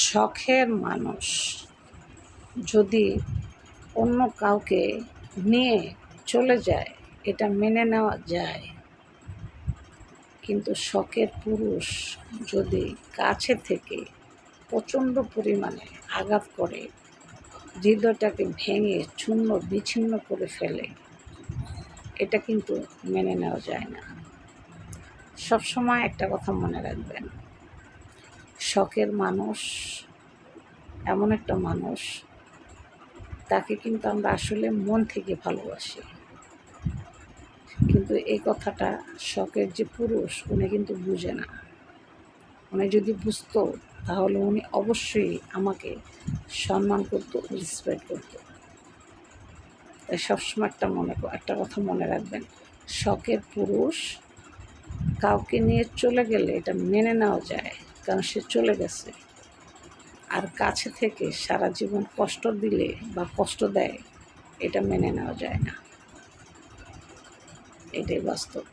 শখের মানুষ যদি অন্য কাউকে নিয়ে চলে যায় এটা মেনে নেওয়া যায়, কিন্তু শখের পুরুষ যদি কাছে থেকে প্রচণ্ড পরিমাণে আঘাত করে, হৃদয়টাকে ভেঙে চূর্ণ বিচ্ছিন্ন করে ফেলে, এটা কিন্তু মেনে নেওয়া যায় না। সবসময় একটা কথা মনে রাখবেন, শখের মানুষ এমন একটা মানুষ, তাকে কিন্তু আমরা আসলে মন থেকে ভালোবাসি, কিন্তু এই কথাটা শখের যে পুরুষ উনি কিন্তু বুঝে না। উনি যদি বুঝতো তাহলে উনি অবশ্যই আমাকে সম্মান করতো, রেসপেক্ট করতো। তাই সবসময় একটা কথা মনে রাখবেন, শখের পুরুষ কাউকে নিয়ে চলে গেলে এটা মেনে নেওয়া যায়, কারণ সে চলে গেছে। আর কাছে থেকে সারা জীবন কষ্ট দিলে বা কষ্ট দেয়, এটা মেনে নেওয়া যায় না। এটাই বাস্তব।